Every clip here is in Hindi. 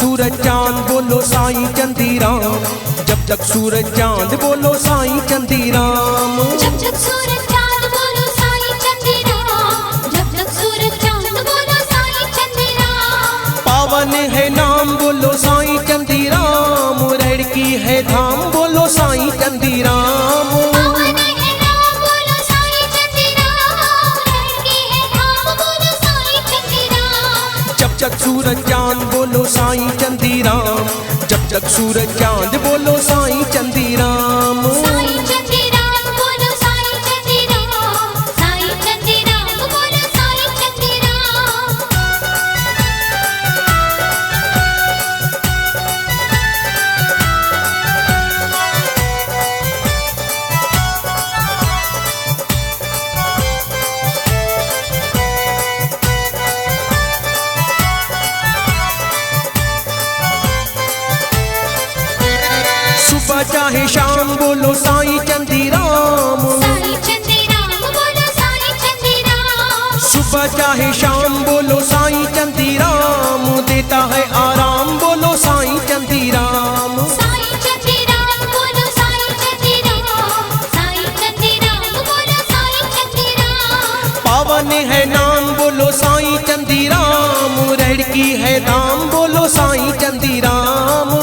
सूरज चांद बोलो साईं चंदीराम, जब जग सूरज चांद बोलो साईं चंदीराम। जब जग सूरज चांद बोलो साईं चंदीराम, जब जग सूरज चांद बोलो साईं चंदीराम। पावन है नाम बोलो साईं चंदीराम, रेड़ की है धाम बोलो साईं चंदीराम। पावन है नाम बोलो साईं चंदीराम, रेड़ की है धाम बोलो साईं चंदीराम। जब जग सूरज चांद बोलो साईं चंदीराम, जब जग सूरज चांद बोलो साईं चंदीराम। साईं चंदीराम बोलो साईं चंदीराम, साईं चंदीराम बोलो साईं चंदीराम। सुबह चाहे शाम बोलो साईं चंदीराम, साईं चंदीराम बोलो साईं चंदीराम। सुबह चाहे शाम बोलो साईं चंदीराम, देता है आराम बोलो साईं चंदीराम। साईं चंदीराम बोलो साईं चंदीराम, साईं चंदीराम बोलो साईं चंदीराम। पावन है नाम बोलो साईं चंदीराम, रेड़ की है दाम बोलो साईं चंदीराम।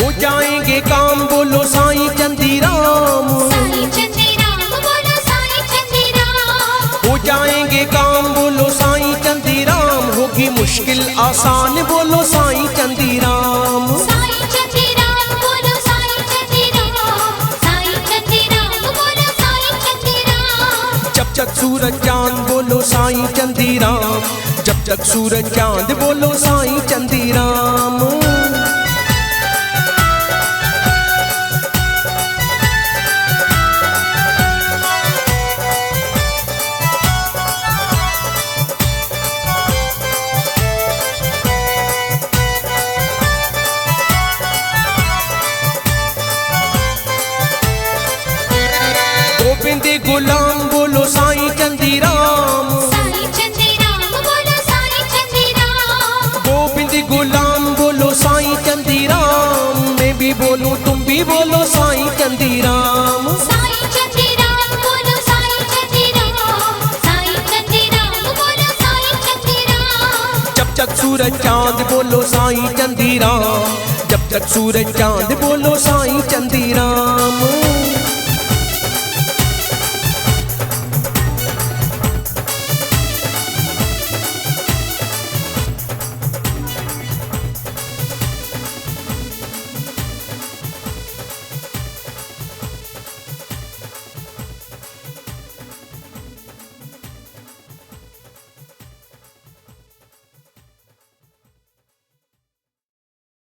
हो जाएंगे काम बोलो साईं चंदीराम, साईं चंदीराम बोलो साईं चंदीराम। हो जाएंगे काम बोलो साईं चंदीराम, होगी मुश्किल आसान बोलो साईं चंदीराम। साईं चंदीराम बोलो साईं चंदीराम, साईं चंदीराम बोलो साईं चंदीराम। जब जग सूरज चांद बोलो साईं चंदीराम, जब जग सूरज चांद बोलो साईं चंदीराम। गोविंद गुलाम बोलो साईं चंदीराम, साईं चंदीराम बोलो साईं चंदीराम। गोविंद गुलाम बोलो साईं चंदीराम, मैं भी बोलूं तुम भी बोलो साईं चंदीराम। साईं चंदीराम बोलो साईं चंदीराम, साईं चंदीराम बोलो साईं चंदीराम। जब जग सूरज चांद बोलो साईं चंदीराम, जब जग सूरज चांद बोलो साईं चंदीराम।